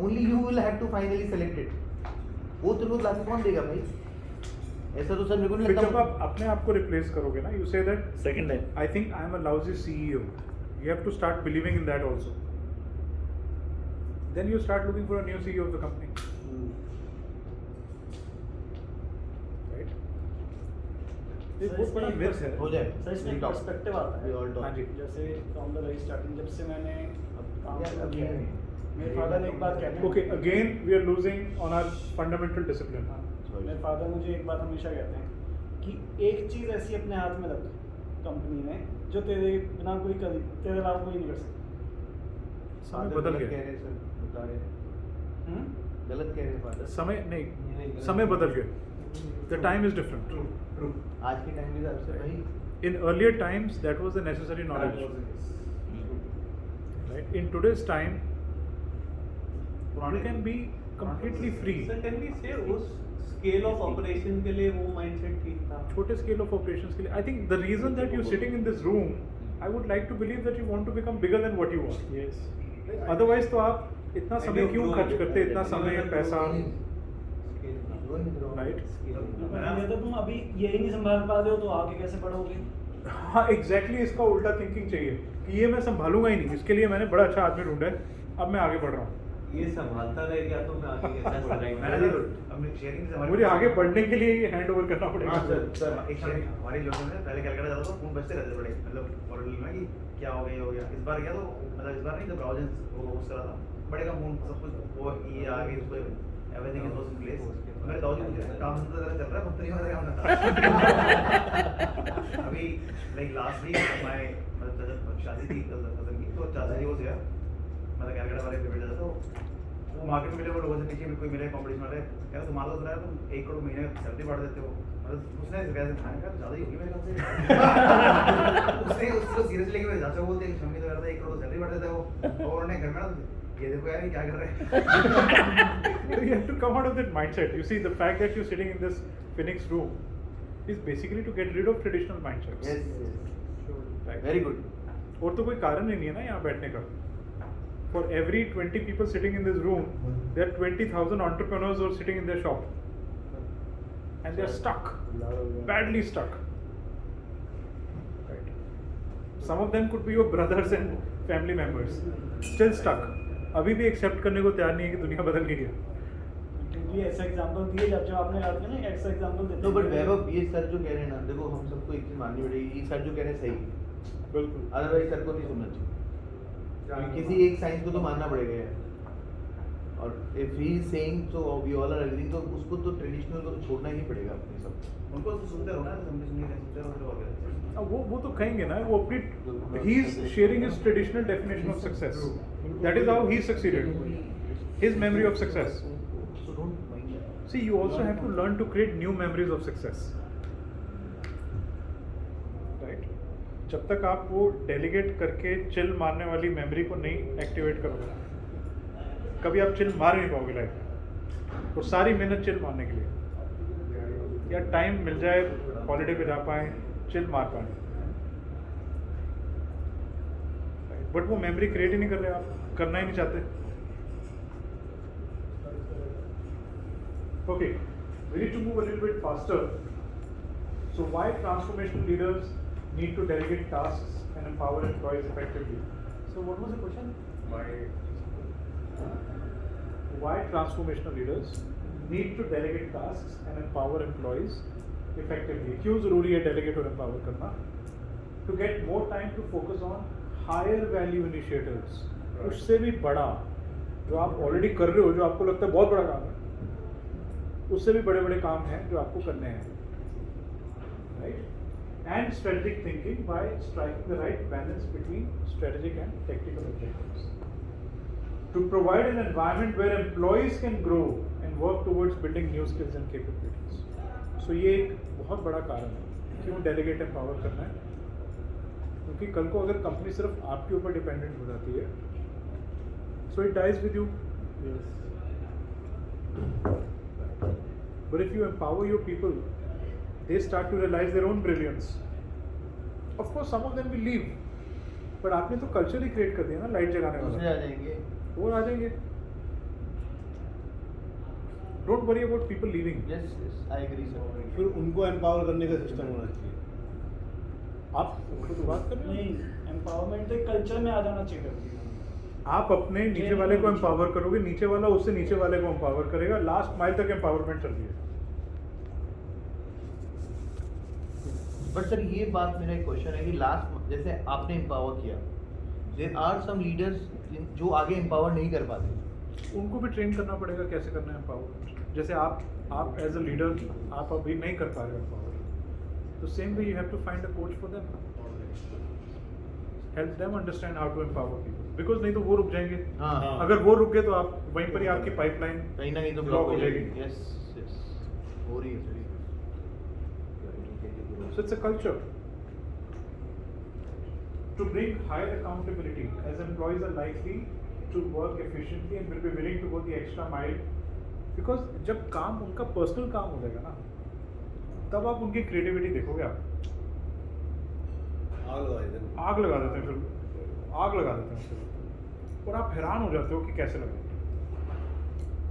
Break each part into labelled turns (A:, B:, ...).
A: only you will have to finally select it. वो तो लोग लाके कौन देगा भाई? ऐसा तो सर मेरे को नहीं
B: फिर
A: लगता.
B: जब आप अपने आप को रिप्लेस करोगे ना, यू से दैट
C: सेकंड है.
B: I think I am a lousy CEO. You have to start believing in that also. Then you start looking for a new CEO of the company. Right? ये
D: sir,
B: बहुत बड़ा
D: इसमें
B: myth है.
A: हो जाए.
D: Sir इसमें एक पर्सपेक्टिव आता
A: We
D: है.
A: all talk.
B: हाँ जी.
D: जैसे फ्रॉम द वेरी स्टार्टिंग जब से मैंने काम
A: यार,
D: शुरू
A: अब
D: किया
A: ये
D: है,
A: नहीं.
D: मेरे फादर ने एक बात कहते हैं.
B: Okay, again we are losing on our fundamental discipline.
D: हाँ, मेरे फादर मुझे एक बात हमेशा कहते हैं कि एक चीज़ ऐसी अपने हाथ में रख कंपनी में जो तेरे बिना कोई कर तेरे अलावा कोई नहीं कर सकता.
B: समय बदल
A: गलत
B: गया.
A: कह रहे हैं सर, बता रहे हैं. गलत कह रहे हैं फादर.
B: समय नहीं, समय बदल गया. The time is different.
A: आज के टाइम में आपसे भाई
B: In earlier times, that was the necessary knowledge. Right? In today's time, you can be completely free.
E: Sir can we say उस स्केल ऑफ ऑपरेशन के लिए वो माइंडसेट ठीक था.
B: छोटे scale of operations के लिए, I think the reason that you're sitting in this room, I would like to believe that you want to become bigger than what you are.
D: Yes.
B: Otherwise तो आप इतना समय क्यों खर्च करते, इतना समय, पैसा, right?
D: ये तो तुम अभी यही नहीं संभाल पा रहे हो तो आगे कैसे बढ़ोगे?
B: हाँ exactly, इसका उल्टा थिंकिंग चाहिए कि ये मैं संभालूंगा ही नहीं, इसके लिए मैंने बड़ा अच्छा आदमी ढूंढा है, अब मैं आगे बढ़ रहा हूँ.
E: ये संभालता रह गया तो मैं आगे कैसे बढ़ाएंगे.
F: हमने शेयरिंग से
B: मुझे आगे बढ़ने के लिए हैंड ओवर करना पड़ेगा.
A: हाँ सर, सर.
F: एक शेयरिंग हमारे लोगों में पहले कलकत्ता जाता था, फोन बजते रहते बड़े मतलब मॉडल में कि क्या हो गया ये हो गया. इस बार गया तो मतलब इस बार नहीं, जब ब्राउजर वो होस्ट करा था बड़े का फोन सब कुछ वो ये आ गई, उसको एवरीथिंग इज इन प्लेस. मेरे दाऊजी मुझे काम धंधा चल रहा है, मंत्री वाला काम था. अभी लाइक लास्ट वीक मैं मतलब जब शादी थी कजन की तो चाचा जी वो गया मतलब कलकत्ता वाले पे जाता तो वो मार्केट में मिले, वो लोगों से पीछे भी कोई मिले कॉम्पिटिशन वाले, यार तुम्हारा तो सुना है तुम 1 करोड़ महीने सैलरी बढ़ा देते हो. मतलब उसने वैसे खाया यार ज़्यादा ही होगी मेरे ख्याल से. उसने उसको सीरियसली लेके चाचा बोलते हैं शम्मी तो यार 1 करोड़ सैलरी बढ़ा देता है वो. और उन्होंने घर में ये देखो यार ये क्या कर रहे हैं.
B: You have to come out of that mindset. You see, the fact that you're sitting in this Phoenix room is basically to get rid of traditional mindsets.
A: Yes, yes.
B: Right.
A: Very good.
B: और तो कोई कारण ही नहीं है ना यहाँ बैठने का. For every 20 people sitting in this room, there are 20,000 entrepreneurs who are sitting in their shop, and they are stuck, badly stuck. Right. Some of them could be your brothers and family members, still stuck. अभी भी accept करने को तैयार नहीं है कि दुनिया बदल गई है.
D: ये ऐसा एग्जांपल दिए जब आपने कहा था ना ऐसा एग्जांपल देते
A: No, but वैभव ये सर जो कह रहे हैं ना, देखो हम सबको एक चीज माननी पड़ेगी, ये सर जो कह रहे हैं सही है.
B: बिल्कुल.
A: अदरवाइज सर को नहीं सुनना चाहिए. किसी एक साइंस को तो मानना पड़ेगा यार. और if he is saying so we all are agreeing, तो उसको तो ट्रेडिशनल को तो छोड़ना ही पड़ेगा अपने सब.
F: उनको तो सुनते रहो ना, समझे सुनिए सुनते रहो तो हो गया.
B: अब वो तो कहेंगे ना, वो अपनी he is sharing his traditional definition of success. That is how he succeeded. His memory of success.
A: So don't mind that.
B: See, you also have to learn to create new memories of success. Right? जब तक आप वो delegate करके chill मारने वाली memory को नहीं activate करोगे, कभी आप चिल मार नहीं पाओगे लाइफ में. और सारी मेहनत चिल मारने के लिए, या टाइम मिल जाए हॉलीडे पे जा पाए, चिल मार पाए, बट वो मेमोरी क्रिएट ही नहीं कर रहे, आप करना ही नहीं चाहते. Okay, we need to move a little bit faster. So why transformational leaders need to delegate tasks and empower employees effectively?
D: So what was the question?
B: Why transformational leaders need to delegate tasks and empower employees effectively? क्यों जरूरी है delegate और empower करना? To get more time to focus on higher value initiatives. उससे भी बड़ा, जो आप already कर रहे हो, जो आपको लगता है बहुत बड़ा काम है, उससे भी बड़े बड़े काम हैं जो आपको करने हैं. Right? And strategic thinking by striking the right balance between strategic and tactical objectives. To provide an environment where employees can grow and work towards building new skills and capabilities. So ये एक बहुत बड़ा कारण है क्यों delegate empower करना है, क्योंकि कल को अगर कंपनी सिर्फ आपके ऊपर डिपेंडेंट हो जाती है, so it dies with you.
D: Yes.
B: But if you empower your people, they start to realize their own brilliance. Of course, some of them will leave, but आपने तो कल्चर ही क्रिएट कर दिया ना लाइट जगाने
A: दूसरे
B: वाला,
A: आ जाएंगे.
B: वो आ जाएंगे. Don't worry about people leaving.
A: Yes yes I agree sir.
C: फिर उनको एम्पावर करने का सिस्टम होना चाहिए.
B: आप खुद बात कर रहे
D: नहीं,
B: हो.
D: एम्पावरमेंट एक कल्चर में आ जाना चाहिए.
B: आप अपने नीचे वाले को एम्पावर करोगे, नीचे वाला उससे नीचे वाले को एम्पावर करेगा, लास्ट माइल तक एम्पावरमेंट चल रही है.
A: बट सर ये बात मेरा एक क्वेश्चन है कि लास्ट जैसे आपने एम्पावर किया, देयर आर सम लीडर्स जो आगे एम्पावर नहीं कर पाते.
B: उनको भी ट्रेन करना पड़ेगा कैसे करना है एम्पावरमेंट. जैसे आप एज अ लीडर आप अभी नहीं कर पा रहे हो एम्पावर, तो same way you have to find a coach for them, help them understand how to empower people, because नहीं तो वो रुक जाएंगे.
A: हाँ.
B: अगर वो रुक गए तो आप वहीं पर ही आपकी पाइपलाइन
A: कहीं ना कहीं तो ब्लॉक हो जाएगी. यस यस हो रही है.
B: So it's a culture. To bring higher accountability, as employees are likely to work efficiently and will be willing to go the extra mile, because जब काम उनका पर्सनल काम हो जाएगा ना, तब आप उनकी क्रिएटिविटी देखोगे. आप
C: आग लगा
B: आग लगा
C: देते हैं.
B: देते हैं, फिर आग लगा देते हैं फिर, और आप हैरान हो जाते हो कि कैसे लगा.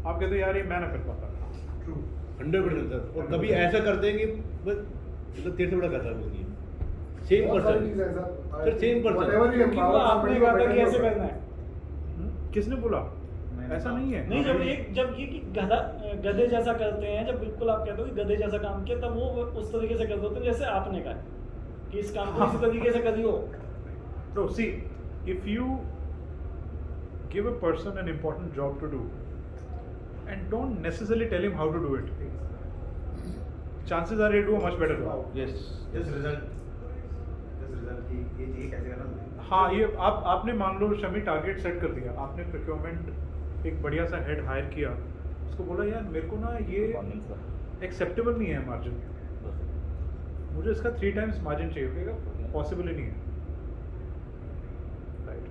B: आप कहते हो यार ये मैं ना कर पाता.
F: ट्रू.
C: 100% सर. और कभी ऐसा करते हैं कि बस मतलब तेरे से बड़ा करता है. Same person sir, same person.
D: क्योंकि वो आपने कहा था कि ऐसे करना है.
B: किसने बोला?
F: मैंने
B: ऐसा
F: कहा।
B: नहीं है.
D: नहीं, जब ये कि गधे जैसा करते हैं, जब बिल्कुल आप कहते हो कि गधे जैसा काम किया, तब वो उस तरीके से करते होते हैं जैसे आपने कहा कि इस काम को इसी तरीके से करियो.
B: No, see, if you give a person an important job to do and don't necessarily tell him how to do it, chances are he'll do a much better job.
A: Yes
F: just result की ये चीज़ कैसे करना.
B: हाँ, ये आपने मान लो Shami target set कर दिया, आपने प्रोक्योरमेंट एक बढ़िया सा हेड हायर किया, उसको बोला यार मेरे को ना ये एक्सेप्टेबल नहीं है मार्जिन, मुझे इसका 3 times मार्जिन चाहिए. कहेगा पॉसिबल ही नहीं है. राइट,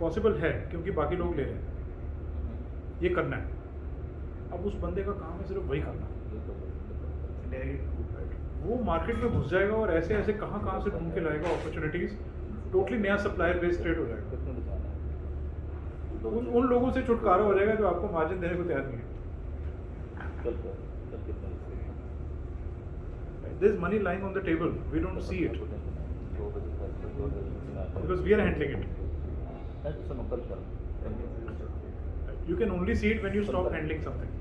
B: पॉसिबल है क्योंकि बाकी लोग ले रहे हैं, ये करना है. अब उस बंदे का काम है सिर्फ वही करना. वो मार्केट में घुस जाएगा और ऐसे ऐसे कहाँ से ढूंढ के लाएगा अपॉर्चुनिटीज. टोटली नया सप्लायर बेस क्रिएट हो जाएगा. उन लोगों से छुटकारा हो जाएगा जो आपको मार्जिन देने को तैयार नहीं है. There is money lying on the table. We don't see it because we are handling it. You can only see it when you stop handling something.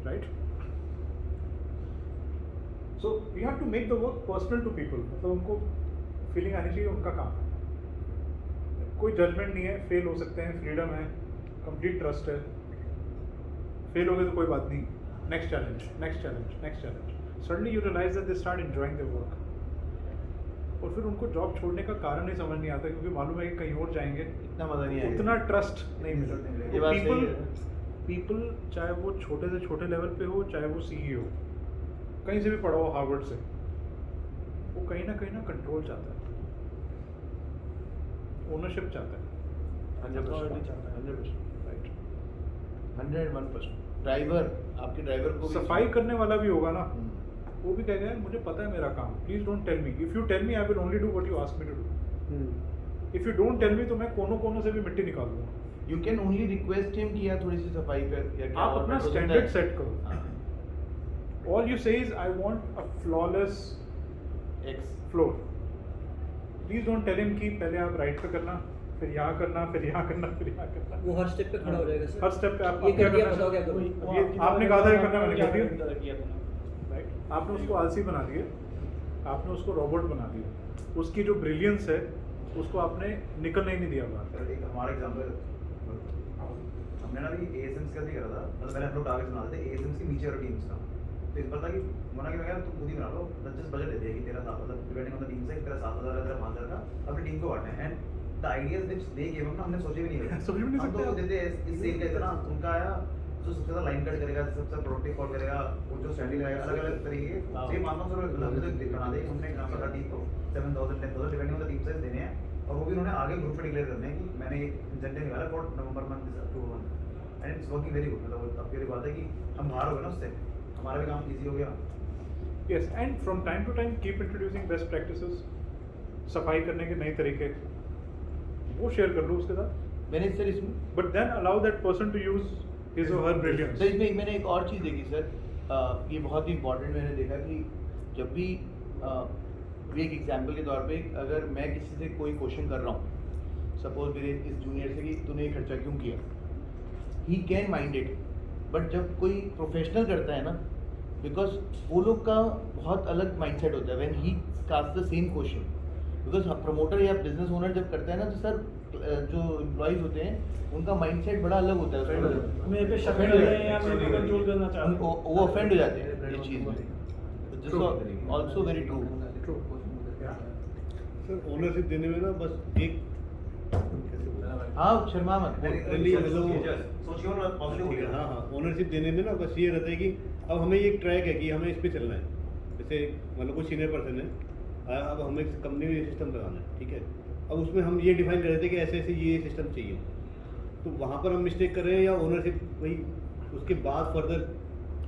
B: Right? So you have to make the work personal to people. मतलब उनको feeling आनी चाहिए उनका काम है. कोई judgement नहीं है, फेल हो सकते हैं, फ्रीडम है, कंप्लीट ट्रस्ट है. फेल हो गए तो कोई बात नहीं, next challenge, next challenge, next challenge. Suddenly you realize that they start enjoying their work. और फिर उनको जॉब छोड़ने का कारण नहीं समझ नहीं आता क्योंकि मालूम है कि कहीं और जाएंगे
A: इतना मजा नहीं आएगा.
B: उतना ट्रस्ट नहीं
A: ये
B: मिलेगा.
A: बात सही है.
B: पीपल चाहे वो छोटे से छोटे लेवल पे हो, चाहे वो सीईओ कहीं से भी पढ़ा हो हार्वर्ड से, वो कहीं ना कंट्रोल चाहता है, ओनरशिप चाहता है.
A: 100%
D: चाहता है.
A: 100%
B: राइट.
A: 101%. ड्राइवर आपके ड्राइवर को भी-
B: सफाई करने वाला भी होगा ना,
A: हम्म.
B: वो भी कहेगा यार मुझे पता है मेरा काम, please don't tell me. If you tell me I will only do what you ask me to do. If you don't tell me तो मैं कोनों से भी मिट्टी निकाल दूंगा.
A: You can only request him कि यार थोड़ी सी सफाई कर या क्या
B: आप
A: और
B: अपना
A: better हो
B: स्टैंडर्ड
A: सकता है.
B: सेट करो.
A: हाँ.
B: All you say is I want a flawless
A: X.
B: floor. Please don't tell him कि पहले आप राइट पे करना, फिर यहाँ करना, फिर यहाँ करना, फिर यहाँ करना.
G: वो हर स्टेप पे खड़ा हो जाएगा सर.
B: हर स्टेप पे आप
G: ये
B: क्या
G: कर दिया,
B: करना
G: बताओ क्या
B: है?
G: करूँ.
B: ये आपने कहा था ये करना, मैंने
D: क्या
B: कर दिया.
D: किया तुमने?
B: राइट, आपने उसको आलसी बना दिया, आपने उसको रोबोट बना दिया. उसकी जो ब्रिलियंस है उसको आपने निकलने ही नहीं दिया बाहर.
F: सर एक हमारा एग्जांपल हमने ना भी एएसएम्स का भी करा था. मतलब मैंने अपने टारगेट्स बना थे एएसएम्स की नीचे वाली टीम्स का. तो इस बार था कि मना कि मैं यार तुम खुद ही बना लो, जस्ट बजट देते हैं कि तेरा 7 मतलब डिपेंडिंग ऑन द टीम से तेरा 7,000 है, तेरा 5,000 का अपनी टीम को बांटना है. And the ideas which they give ना हमने सोचे भी नहीं थे.
B: सोच भी नहीं
F: हम
B: सकते
F: तो
B: आप.
F: देते इस सेल का इतना उनका आया जो सबसे ज़्यादा लाइन कट करेगा, सबसे ज़्यादा प्रोडक्टिव कॉल करेगा, वो जो स्ट्रेटजी लगाएगा अलग अलग तरीके के. ये मानता हूँ सर हमने तो बना दे. हमने एग्जांपल था टीम को 7,000 10,000 depending on the team size देने हैं. और वो भी उन्होंने आगे ग्रुप में डिक्लेयर करने हैं कि मैंने इंसेंटिव निकाला for November month this October month. And it's working very good. मतलब अब ये बात है कि हम बाहर हो गए ना उससे, हमारा भी काम इजी हो गया.
B: Yes, and from time to time keep introducing best practices. सफाई करने के नए तरीके वो शेयर कर लो उसके साथ.
A: मैंने सर इसमें
B: But then allow that person to use his or her brilliance.
A: Sir इसमें मैंने एक और चीज़ देखी सर, ये बहुत ही इम्पोर्टेंट मैंने देखा कि जब भी एक एग्जांपल के तौर पे अगर मैं किसी से कोई क्वेश्चन कर रहा हूँ, सपोज मेरे इस जूनियर से कि तूने ये खर्चा क्यों किया, he can mind it, but जब कोई प्रोफेशनल करता है ना, बिकॉज वो लोग का बहुत अलग माइंडसेट होता है when he cast the same question, because promoter या बिजनेस ओनर जब करता है ना तो सर जो एम्प्लॉयज़ होते हैं उनका माइंडसेट बड़ा अलग होता है,
D: मेरे पे शक कर रहे हैं या मेरे को कंट्रोल करना चाह रहे हैं।
A: वो ऑफेंड हो जाते हैं इस चीज़ में, this also very true.
C: Sir ownership देने में ना बस एक
A: हाँ शर्मा मत,
F: सोचिए और पॉजिटिव होइए।
C: हाँ हाँ ओनरशिप देने में ना बस ये रहता है कि अब हमें एक ट्रैक है कि हमें इस पे चलना है, जैसे मतलब कोई सीनियर पर्सन है, अब हमें कंपनी में ये सिस्टम लगाना है, ठीक है, अब उसमें हम ये डिफाइन कर रहे थे कि ऐसे ऐसे ये सिस्टम चाहिए, तो वहाँ पर हम मिस्टेक कर रहे हैं या ओनरशिप वही उसके बाद फर्दर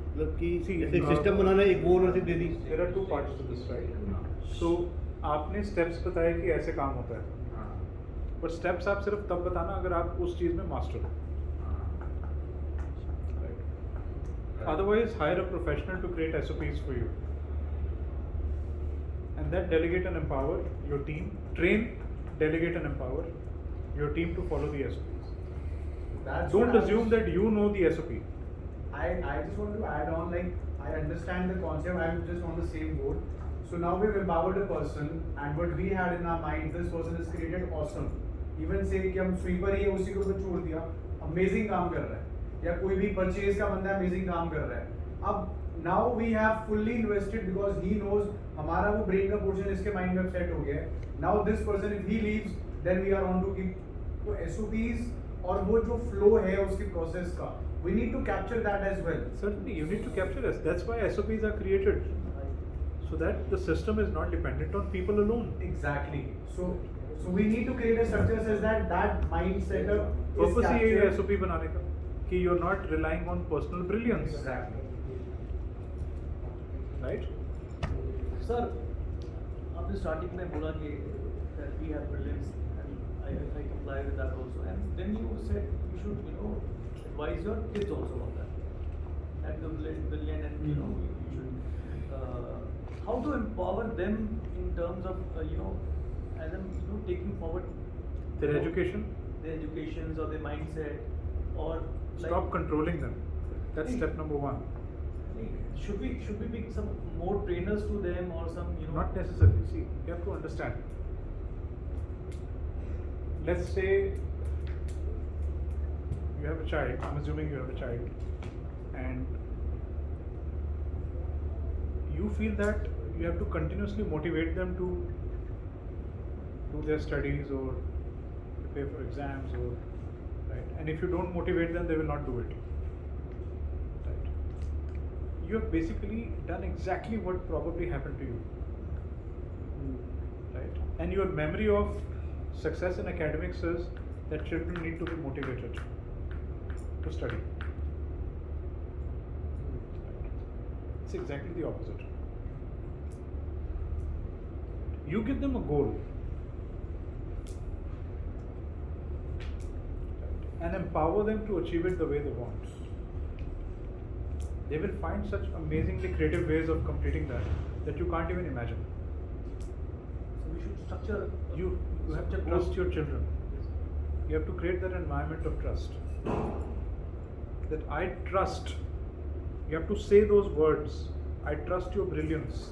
C: मतलब कि जैसे सिस्टम बनाना है एक वो ownership they the.
B: There are two parts to this, right? So आपने steps बताए कि ऐसे काम होता है, पर steps आप सिर्फ तब बताना अगर आप उस चीज में मास्टर हो। Otherwise, hire a professional to create SOPs for you, and then delegate and empower your team. Train, delegate and empower your team to follow the SOPs. Don't assume that you know the SOP.
G: I just want to add on, like, I understand the concept, I'm just on the same boat. So now we've empowered a person, and what we had in our mind, this person is created awesome. Even say कि हम sweeper ही है, उसी को ऊपर छोड़ दिया, amazing काम कर रहा है, या कोई भी purchase का बंदा amazing काम कर रहा है. अब now we have fully invested because he knows हमारा वो brain का portion इसके mind में set हो गया है. Now this person if he leaves, then we are on to keep वो SOPs और वो जो flow है उसके process का, we need to capture that as well.
B: Certainly, you need to capture this. That's why SOPs are created, so that the system is not dependent on people alone.
G: Exactly. So we need to create a structure such that that mindset is
B: Purpose ही यही है
G: captured.
B: SOP बनाने का कि you're not relying on personal brilliance,
G: Exactly.
B: right?
H: Sir आपने starting में बोला कि that we have brilliance and I comply with that also, and then you said you should advise your kids also on that the brilliant, and you should how to empower them in terms of as I'm taking forward
B: Their education.
H: their educations or their mindset, or
B: Stop controlling them. That's step number one.
H: should we be some more trainers to them or some
B: Not necessarily. See, you have to understand. Let's say you have a child. I'm assuming you have a child, and you feel that you have to continuously motivate them to do their studies or prepare for exams, or right. And if you don't motivate them, they will not do it. Right. You have basically done exactly what probably happened to you. Right. And your memory of success in academics is that children need to be motivated to study. It's exactly the opposite. You give them a goal and empower them to achieve it the way they want. They will find such amazingly creative ways of completing that you can't even imagine.
H: so we should structure
B: You have to trust your children. You have to create that environment of trust. That I trust. You have to say those words. I trust your brilliance.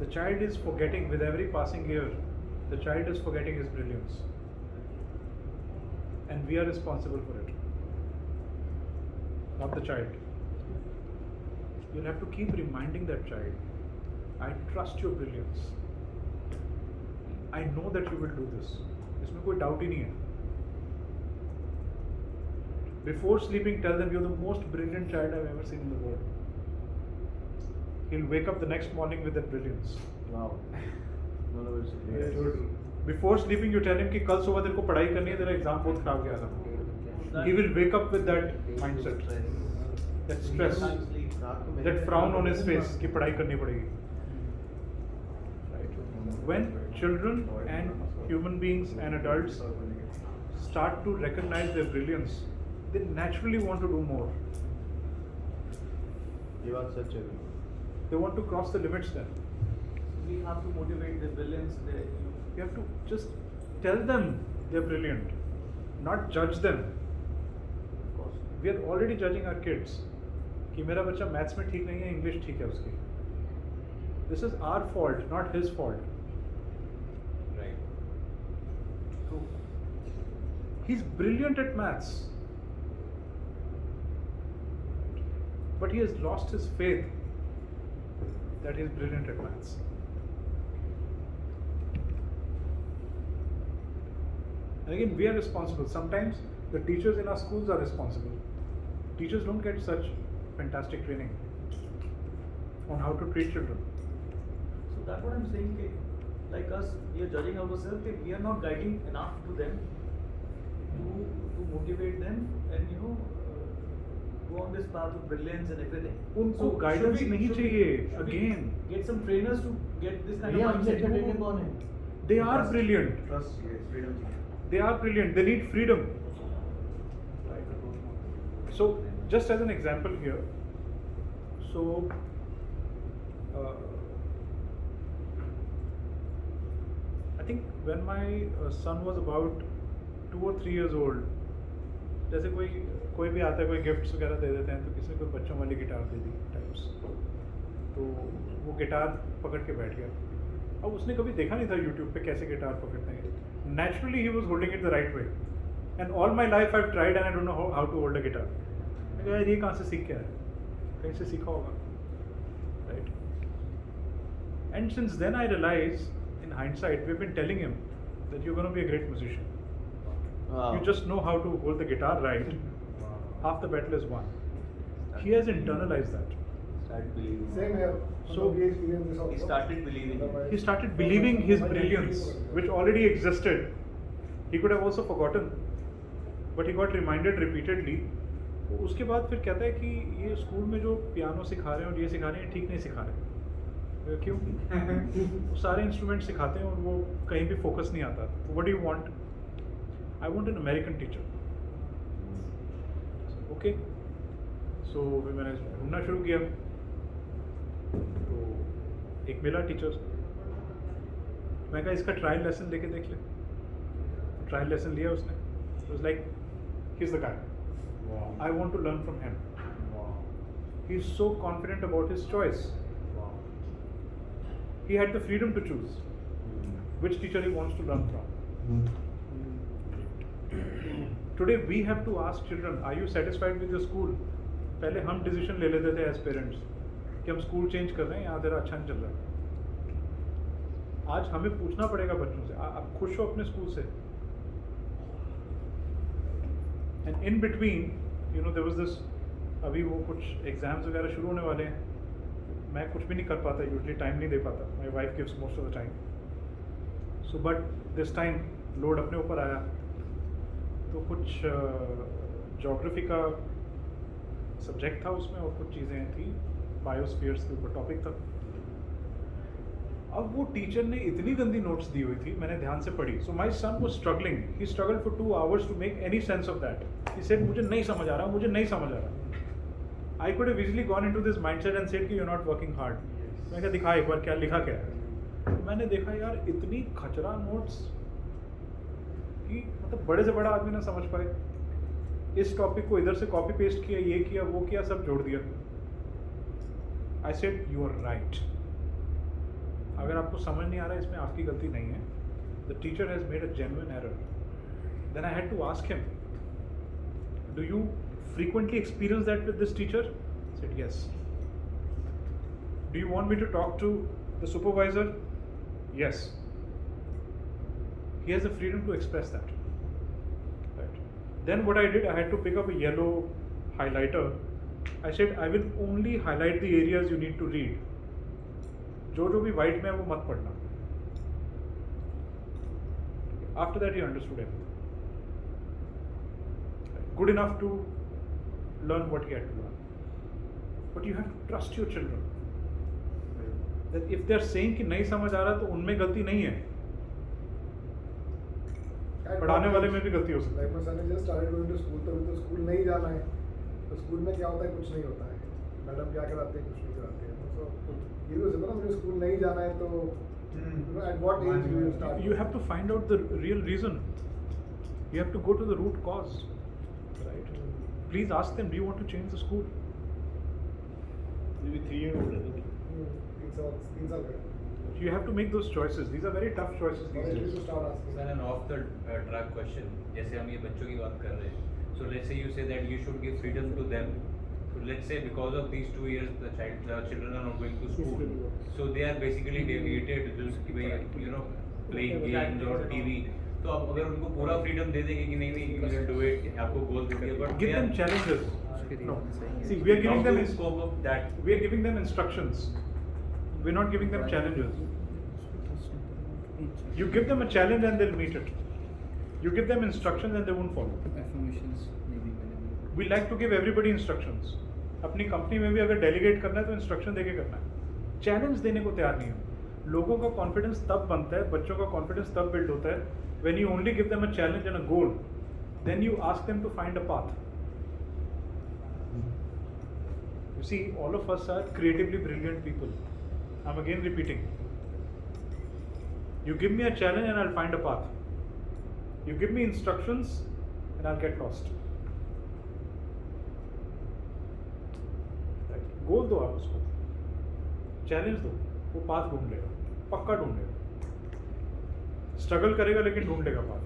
B: The child is forgetting with every passing year. The child is forgetting his brilliance. And we are responsible for it. Not the child. You'll have to keep reminding that child, I trust your brilliance. I know that you will do this. इसमें कोई doubt ही नहीं है. Before sleeping, tell them you're the most brilliant child I've ever seen in the world. He'll wake up the next morning with that brilliance.
A: Wow.
B: Before sleeping, you tell him कि कल सुबह तेरे को पढ़ाई करनी है, तेरा एग्जाम बहुत खराब गया था. He will wake up with that mindset, that stress, that frown on his face कि पढ़ाई करनी पड़ेगी. Right. When children and human beings and adults start to recognize their brilliance, they naturally want to do more.
A: ये बात सच है।
B: They want to cross the limits then.
H: We have to motivate the brilliance.
B: You have to just tell them they're brilliant, not judge them.
H: Of course.
B: We are already judging our kids कि मेरा बच्चा maths में ठीक नहीं है, English ठीक है उसकी. This is our fault, not his fault.
C: Right.
B: So, he's brilliant at maths, but he has lost his faith that he's brilliant at maths. And again, we are responsible. Sometimes the teachers in our schools are responsible. Teachers don't get such fantastic training on how to treat children.
H: So that's what I'm saying. Like us, we are judging ourselves. We are not guiding enough to them to motivate them and go on this path of brilliance and everything.
B: उनको guidance नहीं चाहिए.
H: should we
B: Again,
H: get some trainers to get this kind
A: भैया
H: of
A: हमसे
H: mindset.
A: अच्छा trainer कौन है?
B: they are brilliant.
F: Trust, yes, freedom.
B: They are brilliant. They need freedom. So, just as an example here, so I think when my son was about 2 or 3 years old, जैसे कोई भी आता है, कोई gifts वगैरह दे देते हैं, तो किसी ने कोई बच्चों वाली गिटार दे दी टाइप्स, तो वो गिटार पकड़ के बैठ गया. अब उसने कभी देखा नहीं था यूट्यूब पे कैसे गिटार पकड़ते हैं. Naturally he was holding it the right way, and all my life I've tried and I don't know how to hold a guitar. मैं कहा यार ये कहाँ से सीख के आया, कहीं से सीखा होगा, right? And since then I realized, in hindsight, we've been telling him that you're going to be a great musician.
A: Wow.
B: You just know how to hold the guitar right. Half the battle is won. He has internalized that.
H: Start believing.
G: Same here.
B: So,
G: we experienced this also.
H: He started believing.
B: He started believing his brilliance, which already existed. He could have also forgotten, but he got reminded repeatedly. वो उसके बाद फिर कहता है कि ये school में जो पियानो सिखा रहे हैं और ये सिखा रहे हैं ठीक नहीं सिखा रहे. क्यों? वो सारे इंस्ट्रूमेंट सिखाते हैं और वो कहीं भी फोकस नहीं आता. What do you want? I want an American teacher. Okay. So मैंने ढूंढना शुरू किया, तो एक मिला टीचर. मैं कहा इसका ट्रायल लेसन लेके देख ले. ट्रायल लेसन लिया उसने. It was like, he's the guy.
C: Wow.
B: I want to learn from him.
C: Wow.
B: He's so confident about his choice.
C: Wow.
B: He had the freedom to choose which teacher he wants to learn from. Today we have to ask children, are you satisfied with your school? पहले हम decision ले लेते थे as parents कि हम school change कर रहे हैं, यहाँ तेरा अच्छा नहीं चल रहा है. आज हमें पूछना पड़ेगा बच्चों से, आप खुश हो अपने स्कूल से? And in between their was this, अभी वो कुछ एग्जाम्स वगैरह शुरू होने वाले हैं. मैं कुछ भी नहीं कर पाता, यूजली टाइम नहीं दे पाता. My wife gives most of the time. So but this time load अपने ऊपर आया, तो कुछ ज्योग्राफी का सब्जेक्ट था उसमें और कुछ चीज़ें थी बायोस्फीयर्स के ऊपर टॉपिक था. अब वो टीचर ने इतनी गंदी नोट्स दी हुई थी, मैंने ध्यान से पढ़ी. So my son was struggling. He struggled for 2 hours to make any sense of that. He said मुझे नहीं समझ आ रहा, मुझे नहीं समझ आ रहा. I could have easily gone into this mindset and said कि you are not working hard. मैंने कहा दिखा एक बार क्या लिखा क्या है. मैंने देखा यार इतनी खचरा नोट्स कि मतलब बड़े से बड़ा आदमी ना समझ पाए. इस टॉपिक को इधर से कॉपी पेस्ट किया, ये किया, वो किया, सब जोड़ दिया. I said you are right. अगर आपको समझ नहीं आ रहा है, इसमें आपकी गलती नहीं है. The teacher has made a genuine error. Then I had to ask him, do you frequently experience that with this teacher? I said yes. Do you want me to talk to the supervisor? Yes. He has the freedom to express that. Right. Then what I did, I had to pick up a yellow highlighter. I said I will only highlight the areas you need to read. जो भी white में है वो मत पढ़ना. After that he understood everything. Good enough to learn what he had to learn. But you have to trust your children. That if they are saying कि नहीं समझ आ रहा तो उनमें गलती नहीं है. पढ़ाने वाले में भी गलती हो सकती है।
I: Like my son has just started going to school, तो अभी तो स्कूल नहीं जाना है, तो स्कूल में क्या होता है, कुछ नहीं होता है, मैडम क्या कराते हैं, कुछ नहीं कराते हैं, तो ये भी हो सकता है ना, मुझे स्कूल नहीं जाना है, तो at what age do you start?
B: You have to find out the real reason. You have to go to the root cause, right? Please ask them, do you want to change the school?
C: Maybe 3 year old है तो
I: 3 साल का।
B: You have to make those choices. These are very tough choices these
I: Or at
B: days.
I: least to start asking.
J: Sir, an off the track question. जैसे हम ये बच्चों की बात कर रहे हैं. So let's say you say that you should give freedom to them. So let's say because of these 2 years the children are not going to school. So they are basically deviated you know playing games or TV. तो आप अगर उनको पूरा freedom दे देंगे कि नहीं you will do it, आपको goal दे दिया, but
B: Give them challenges. No. See, we are giving them
J: scope of that.
B: We are giving them instructions. We're not giving them challenges. You give them a challenge and they'll meet it. You give them instructions and they won't follow.
K: Affirmations maybe whenever.
B: We like to give everybody instructions. अपनी company में भी अगर delegate करना है तो instruction देके करना है. चैलेंज देने को तैयार नहीं है. लोगों का कॉन्फिडेंस तब बनता है, बच्चों का कॉन्फिडेंस तब बिल्ड होता है when you only give them a challenge and a goal. Then you ask them to find a path. You see, all of us are creatively brilliant people. I'm again repeating. You give me a challenge and I'll find a path. You give me instructions and I'll get lost. Right. गोल दो आप उसको, challenge दो, वो path ढूंढ लेगा, पक्का ढूंढ लेगा, स्ट्रगल करेगा लेकिन ढूंढ लेगा path.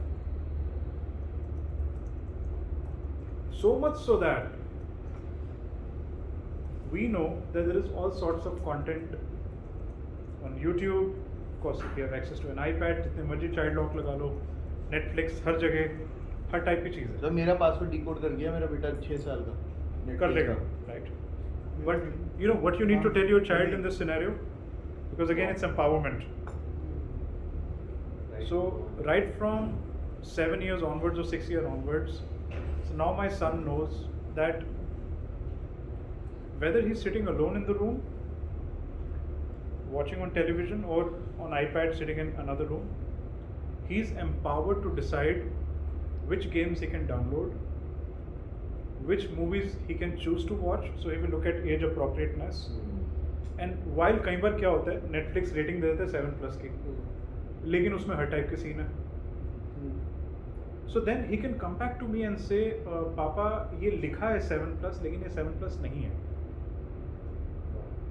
B: So much so that we know that there is all sorts of content on YouTube. Of course, if you have access to an iPad, जितने मर्जी चाइल्ड लॉक लगा लो, Netflix, हर जगह, हर टाइप की चीज़ है.
A: जब मेरा पासवर्ड डिकोड कर गया, मेरा बेटा 6 साल का
B: कर लेगा, right? But you know what you need to tell your child in this scenario, because again it's empowerment. So right from 7 years onwards or 6 years onwards, so now my son knows that whether he's sitting alone in the room, watching on television or on iPad sitting in another room, he's empowered to decide which games he can download, which movies he can choose to watch, so he will look at age appropriateness. And while कई बार क्या होता है, Netflix rating दे देता है 7+ की, लेकिन उसमें हर type के सीन है. So then he can come back to me and say, पापा ये लिखा है 7+, लेकिन ये 7+ नहीं है.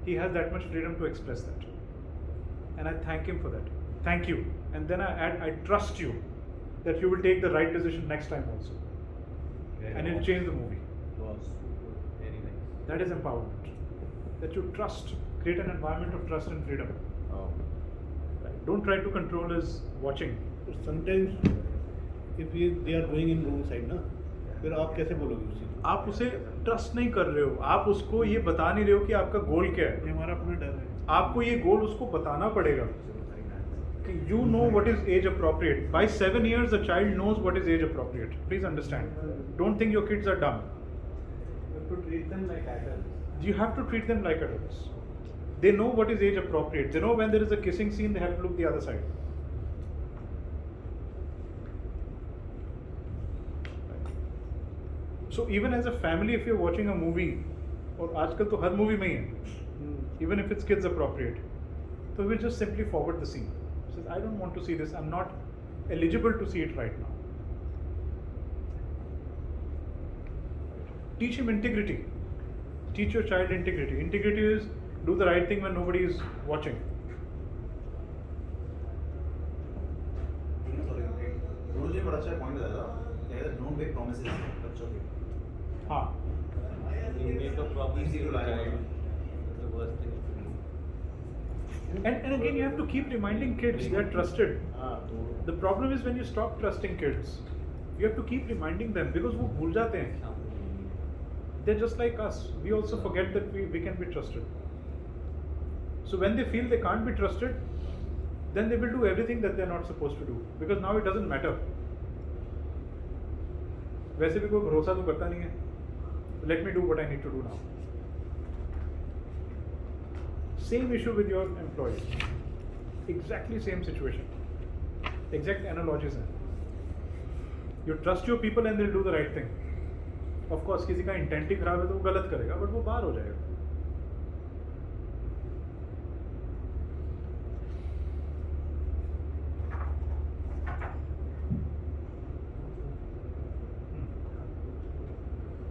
B: He has that much freedom to express that, and I thank him for that. Thank you. And then I add, I trust you that you will take the right decision next time also, and it'll change the movie.
J: Was very nice.
B: That is empowerment. That you trust, create an environment of trust and freedom. Right? Don't try to control his watching.
C: Sometimes if they are going in wrong side ना, फिर आप कैसे बोलोगे उसे?
B: आप उसे trust नहीं कर रहे हो, आप उसको ये बता नहीं रहे हो कि आपका गोल क्या है.
C: ये हमारा अपना डर है.
B: आपको ये गोल उसको बताना पड़ेगा कि you know what is age appropriate. By 7 years, the child knows what is age appropriate. Please understand. Don't think your kids are dumb.
E: You have to treat them like adults.
B: You have to treat them like adults. They know what is age appropriate. They know when there is a kissing scene, they have to look the other side. So even as a family, if you're watching a movie, और आजकल तो हर movie में ही है, even if it's kids appropriate, so we just simply forward the scene. Says, I don't want to see this. I'm not eligible to see it right now. Teach him integrity. Teach your child integrity. Integrity is do the right thing when nobody is watching.
F: गुरु जी बड़ा अच्छा point बताया था, don't make promises बच्चों के.
B: हाँ.
J: You make a promise
F: Easy
J: to
F: to
J: the
F: lie
J: child.
F: about.
J: That's the worst thing to do.
B: And again, you have to keep reminding kids they are trusted. The problem is when you stop trusting kids, you have to keep reminding them because वो भूल जाते हैं. They're just like us. We also forget that we can be trusted. So when they feel they can't be trusted, then they will do everything that they're not supposed to do because now it doesn't matter. वैसे भी कोई भरोसा तो करता नहीं है. Let me do what I need to do now. Same issue with your employees. Exactly same situation. Exact analogies हैं. You trust your people and they'll do the right thing. Of course, किसी का intent ही खराब है तो वो गलत करेगा, but वो बाहर हो जाएगा.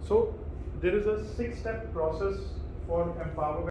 B: So there is a 6-step process for empowerment.